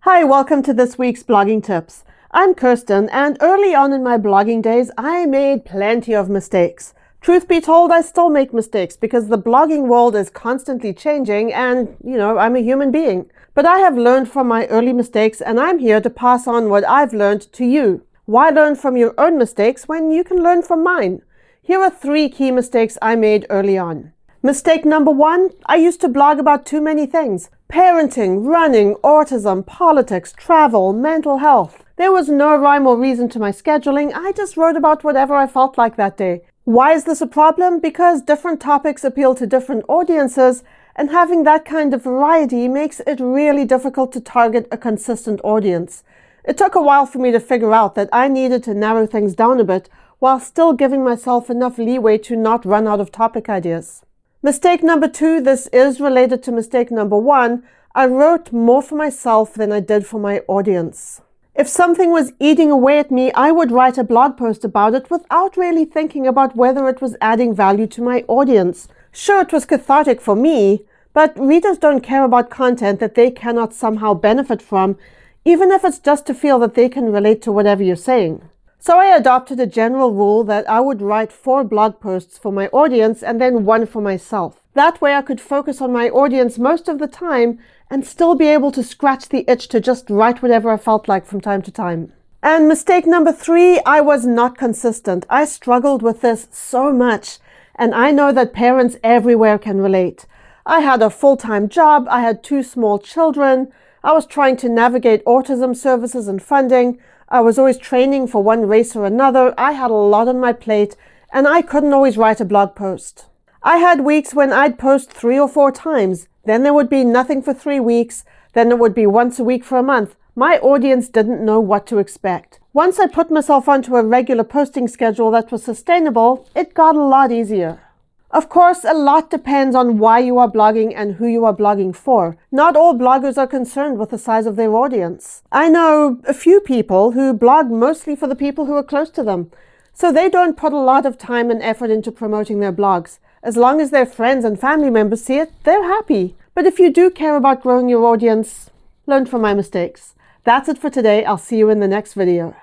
Hi, welcome to this week's blogging tips. I'm Kirsten, and early on in my blogging days, I made plenty of mistakes. Truth be told, I still make mistakes because the blogging world is constantly changing and, I'm a human being. But I have learned from my early mistakes and I'm here to pass on what I've learned to you. Why learn from your own mistakes when you can learn from mine? Here are 3 key mistakes I made early on. Mistake number 1, I used to blog about too many things. Parenting, running, autism, politics, travel, mental health. There was no rhyme or reason to my scheduling. I just wrote about whatever I felt like that day. Why is this a problem? Because different topics appeal to different audiences, and having that kind of variety makes it really difficult to target a consistent audience. It took a while for me to figure out that I needed to narrow things down a bit while still giving myself enough leeway to not run out of topic ideas. Mistake number 2, this is related to mistake number 1, I wrote more for myself than I did for my audience. If something was eating away at me, I would write a blog post about it without really thinking about whether it was adding value to my audience. Sure, it was cathartic for me, but readers don't care about content that they cannot somehow benefit from, even if it's just to feel that they can relate to whatever you're saying. So I adopted a general rule that I would write 4 blog posts for my audience and then 1 for myself. That way I could focus on my audience most of the time and still be able to scratch the itch to just write whatever I felt like from time to time. And mistake number 3, I was not consistent. I struggled with this so much, and I know that parents everywhere can relate. I had a full-time job, I had 2 small children, I was trying to navigate autism services and funding, I was always training for one race or another, I had a lot on my plate, and I couldn't always write a blog post. I had weeks when I'd post 3 or 4 times, then there would be nothing for 3 weeks, then it would be once a week for a month. My audience didn't know what to expect. Once I put myself onto a regular posting schedule that was sustainable, it got a lot easier. Of course, a lot depends on why you are blogging and who you are blogging for. Not all bloggers are concerned with the size of their audience. I know a few people who blog mostly for the people who are close to them, so they don't put a lot of time and effort into promoting their blogs. As long as their friends and family members see it, they're happy. But if you do care about growing your audience, learn from my mistakes. That's it for today. I'll see you in the next video.